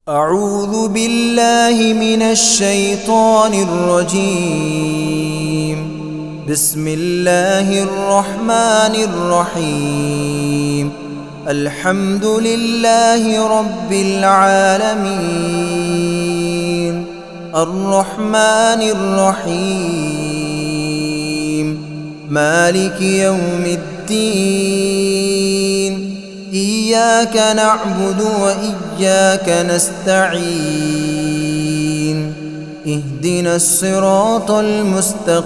أعوذ بالله من الشيطان الرجيم. بسم الله الرحمن الرحيم. الحمد لله رب العالمين الرحمن الرحيم مالك يوم الدين. إياك نعبد وإياك نستعين. اهدنا الصراط المستقيم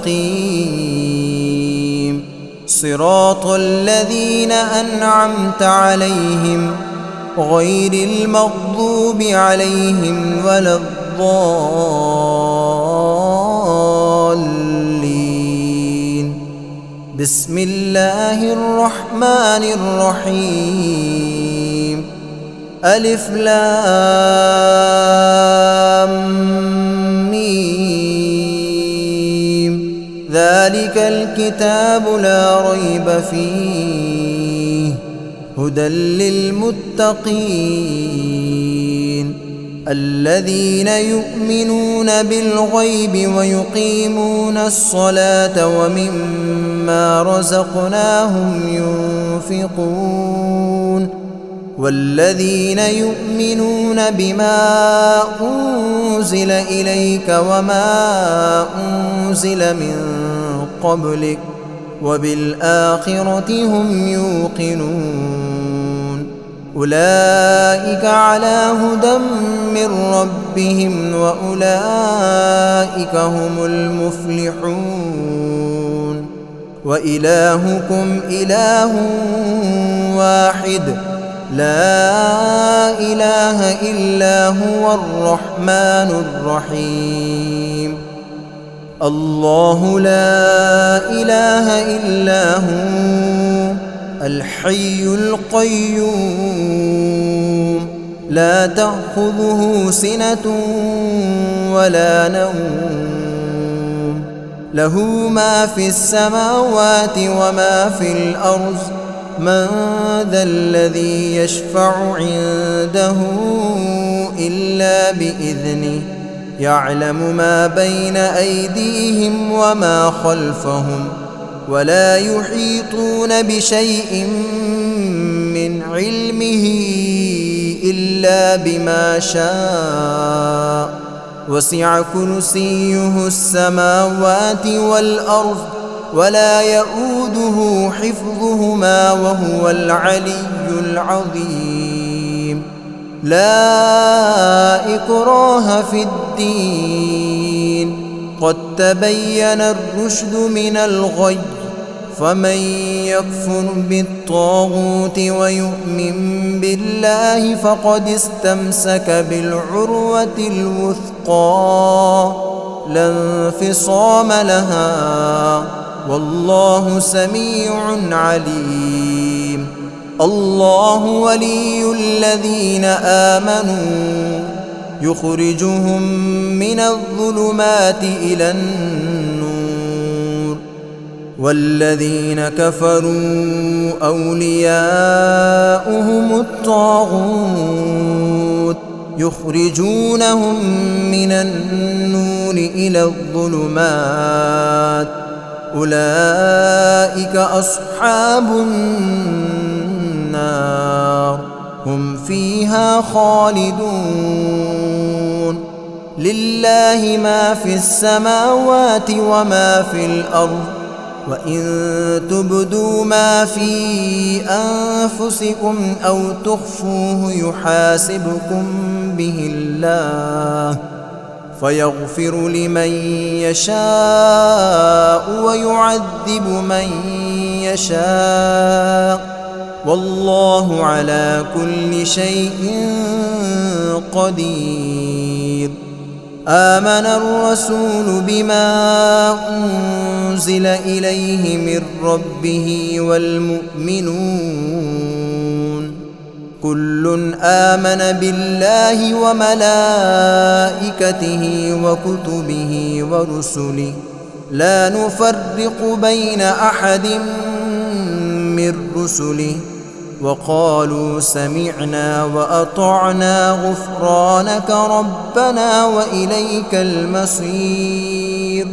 صراط الذين أنعمت عليهم غير المغضوب عليهم ولا الضالين. بسم الله الرحمن الرحيم. ألف لام ميم. ذلك الكتاب لا ريب فيه هدى للمتقين الذين يؤمنون بالغيب ويقيمون الصلاة ومما رزقناهم ينفقون والذين يؤمنون بما أنزل إليك وما أنزل من قبلك وبالآخرة هم يوقنون. أولئك على هدى من ربهم وأولئك هم المفلحون. وإلهكم إله واحد لا إله إلا هو الرحمن الرحيم. الله لا إله إلا هو الحي القيوم لا تأخذه سنة ولا نوم له ما في السماوات وما في الأرض. من ذا الذي يشفع عنده إلا بإذنه يعلم ما بين أيديهم وما خلفهم ولا يحيطون بشيء من علمه إلا بما شاء. وسع كرسيه السماوات والأرض ولا يؤوده حفظهما وهو العلي العظيم. لا إكراه في الدين قد تبين الرشد من الغي. فمن يكفر بالطاغوت ويؤمن بالله فقد استمسك بالعروة الوثقى لا انفصام لها والله سميع عليم. الله ولي الذين آمنوا يخرجهم من الظلمات إلى النور والذين كفروا أولياؤهم الطاغوت يخرجونهم من النور إلى الظلمات. أولئك أصحاب النار هم فيها خالدون. لله ما في السماوات وما في الأرض وإن تبدوا ما في أنفسكم أو تخفوه يحاسبكم به الله فيغفر لمن يشاء ويعذب من يشاء والله على كل شيء قدير. آمن الرسول بما أنزل إليه من ربه والمؤمنون كل آمن بالله وملائكته وكتبه ورسله لا نفرق بين أحد من رسله وقالوا سمعنا وأطعنا غفرانك ربنا وإليك المصير.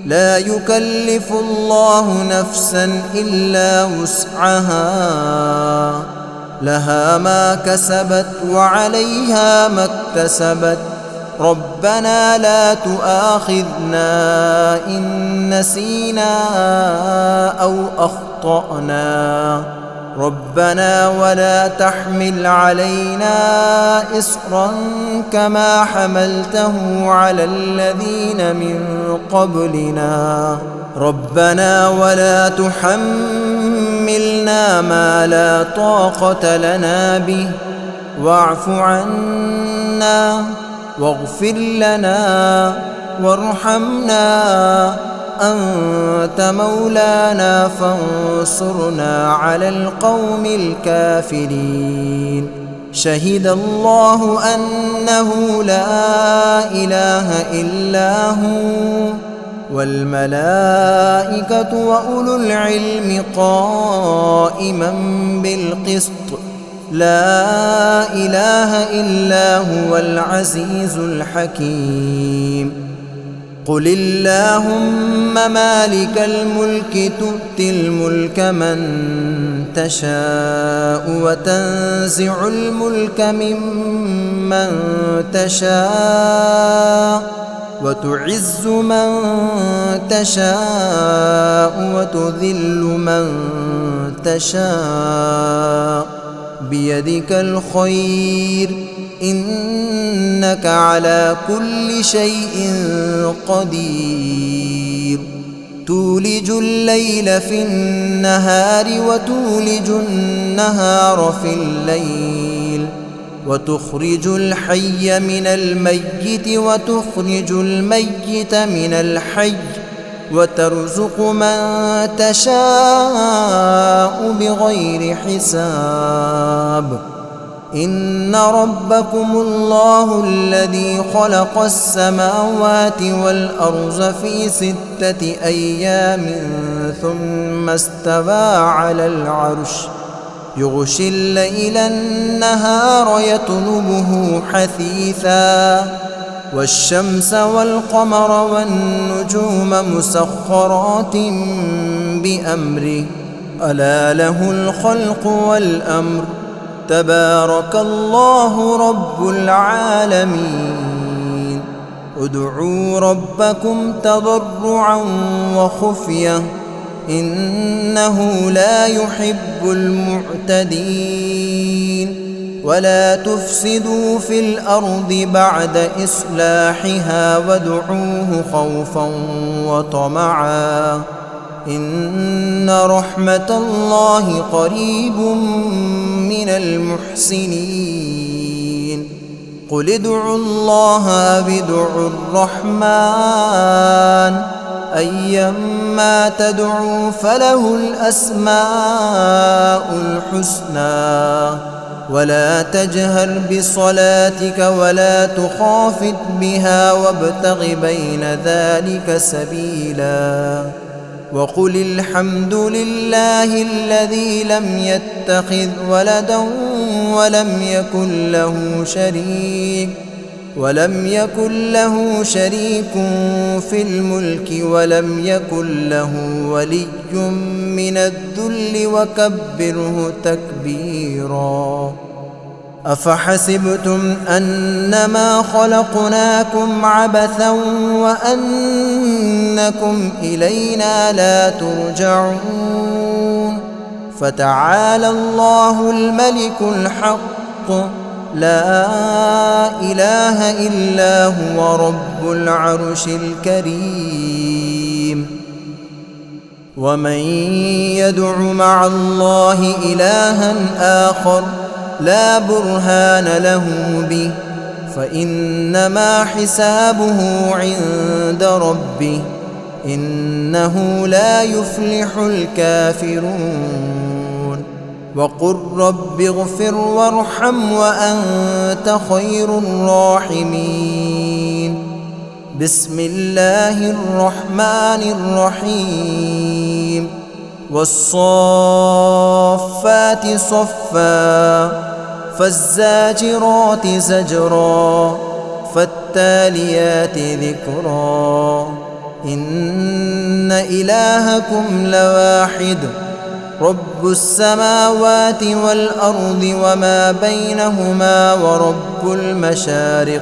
لا يكلف الله نفسا إلا وسعها، لها ما كسبت وعليها ما اكتسبت. ربنا لا تؤاخذنا إن نسينا أو أخطأنا. ربنا ولا تحمل علينا إصرا كما حملته على الذين من قبلنا. ربنا ولا تحملنا ما لا طاقة لنا به، واعف عنا واغفر لنا وارحمنا، أنت مولانا فانصرنا على القوم الكافرين. شهد الله أنه لا إله إلا هو والملائكة وأولو العلم قائما بالقسط، لا إله إلا هو العزيز الحكيم. قل اللهم مالك الملك تؤتي الملك من تشاء وتنزع الملك ممن تشاء وتعز من تشاء وتذل من تشاء، بيدك الخير إنك على كل شيء قدير. تولج الليل في النهار وتولج النهار في الليل، وتخرج الحي من الميت وتخرج الميت من الحي، وترزق من تشاء بغير حساب. إن ربكم الله الذي خلق السماوات والأرض في 6 أيام ثم استوى على العرش، يغشي الليل النهار يطلبه حثيثا، والشمس والقمر والنجوم مسخرات بأمره، ألا له الخلق والأمر، تبارك الله رب العالمين. ادعوا ربكم تضرعا وخفية إنه لا يحب المعتدين. ولا تفسدوا في الأرض بعد إصلاحها وادعوه خوفا وطمعا إن رحمة الله قريب من المحسنين. قل ادعوا الله أو ادعوا الرحمن أيما تدعوا فله الأسماء الحسنى. ولا تجهر بصلاتك ولا تخافت بها وابتغ بين ذلك سبيلا. وقل الحمد لله الذي لم يتخذ ولدا ولم يكن له شريك في الملك ولم يكن له ولي من الذل وكبره تكبيرا. أفحسبتم أنما خلقناكم عبثا وأنكم إلينا لا ترجعون. فتعالى الله الملك الحق لا إله إلا هو رب العرش الكريم. ومن يدع مع الله إلها آخر لا برهان له به فإنما حسابه عند ربه إنه لا يفلح الكافرون. وقل رب اغفر وارحم وأنت خير الراحمين. بسم الله الرحمن الرحيم. والصافات صفا فالزاجرات زجرا فالتاليات ذكرا إن إلهكم لواحد رب السماوات والأرض وما بينهما ورب المشارق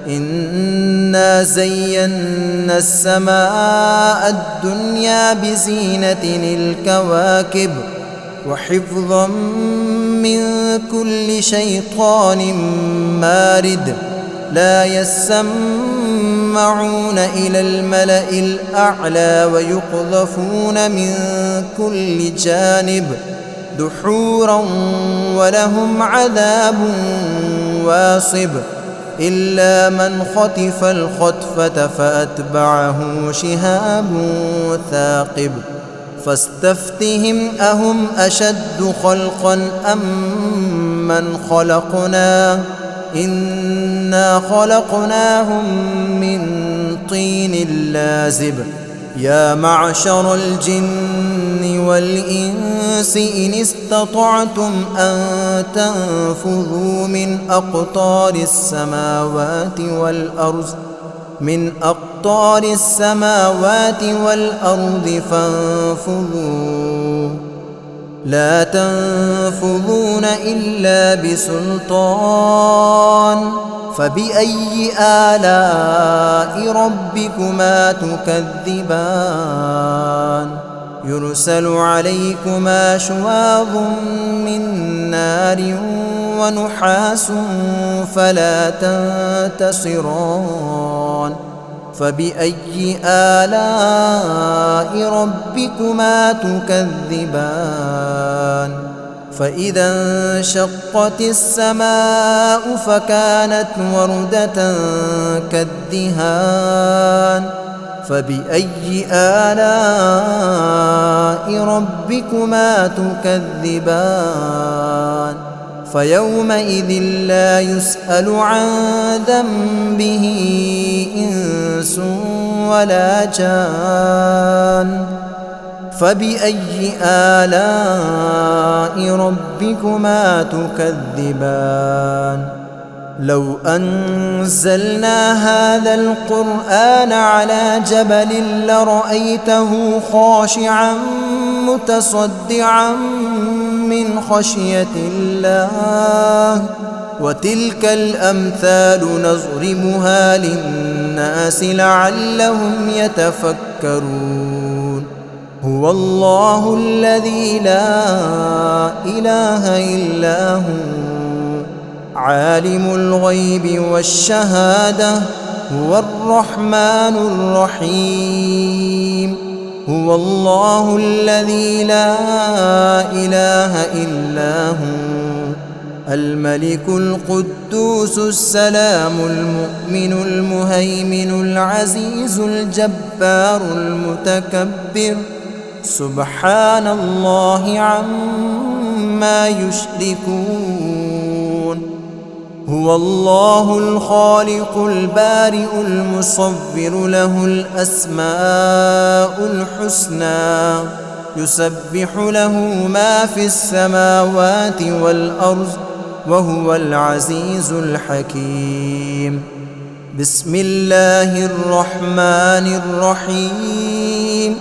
إنا زينا السماء الدنيا بزينة الكواكب وحفظا من كل شيطان مارد لا يسمعون إلى الملأ الأعلى ويقذفون من كل جانب دحورا ولهم عذاب واصب إلا من خطف الخطفة فأتبعه شهاب ثاقب فاستفتهم أهم أشد خلقا أم من خلقنا إنا خلقناهم من طين لازب يا معشر الجن والإنس إن استطعتم أن تنفذوا من أقطار السماوات والأرض فانفذوا لا تنفذون إلا بسلطان فبأي آلاء ربكما تكذبان يرسل عليكما شواظ من نار ونحاس فلا تنتصران فبأي آلاء ربكما تكذبان فإذا انشقت السماء فكانت وردة كالدهان فبأي آلاء ربكما تكذبان فيومئذ لا يسأل عن ذنبه إنس ولا جان فبأي آلاء ربكما تكذبان لو أنزلنا هذا القرآن على جبل لرأيته خاشعا متصدعا من خشية الله وتلك الأمثال نضربها للناس لعلهم يتفكرون هو الله الذي لا إله إلا هو عالم الغيب والشهادة هو الرحمن الرحيم هو الله الذي لا إله إلا هو الملك القدوس السلام المؤمن المهيمن العزيز الجبار المتكبر سبحان الله عما يشركون هو الله الخالق البارئ المصور له الأسماء الحسنى يسبح له ما في السماوات والأرض وهو العزيز الحكيم بسم الله الرحمن الرحيم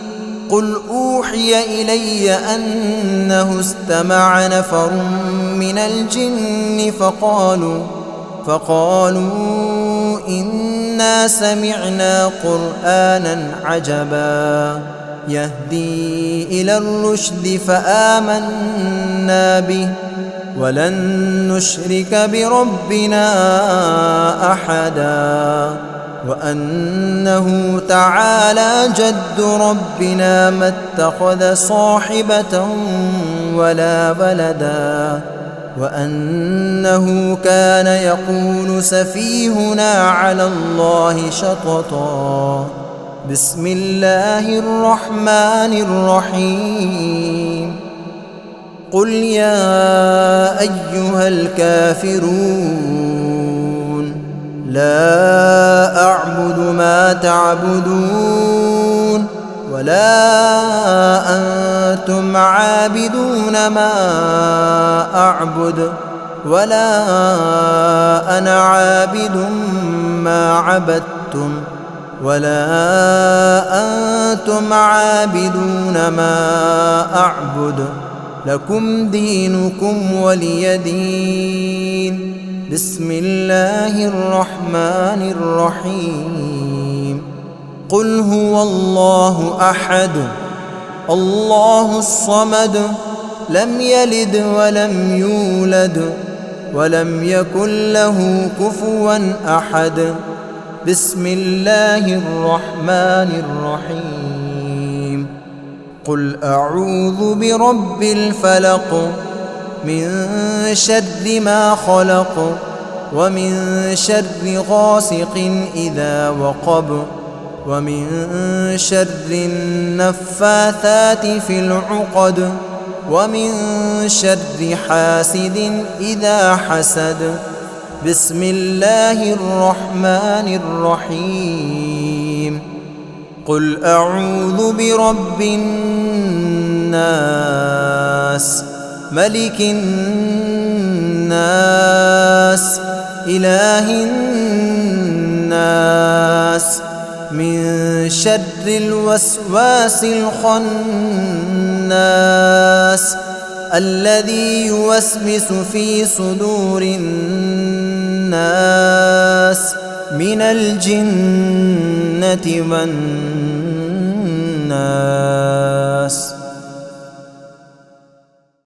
قل أوحي إلي أنه استمع نفر من الجن فقالوا إنا سمعنا قرآنا عجبا يهدي إلى الرشد فآمنا به ولن نشرك بربنا أحدا وأنه تعالى جد ربنا ما اتخذ صاحبة ولا ولدا وأنه كان يقول سفيهنا على الله شططا بسم الله الرحمن الرحيم قل يا أيها الكافرون لا أعبد ما تعبدون ولا أنتم عابدون ما أعبد ولا أنا عابد ما عبدتم ولا أنتم عابدون ما أعبد لكم دينكم ولي دين. بسم الله الرحمن الرحيم. قل هو الله أحد الله الصمد لم يلد ولم يولد ولم يكن له كفوا أحد. بسم الله الرحمن الرحيم. قل أعوذ برب الفلق من شر ما خلق ومن شر غاسق إذا وقب ومن شر النفاثات في العقد ومن شر حاسد إذا حسد. بسم الله الرحمن الرحيم. قل أعوذ برب الناس ملك الناس إله الناس من شر الوسواس الخناس الذي يوسوس في صدور الناس من الجنة والناس.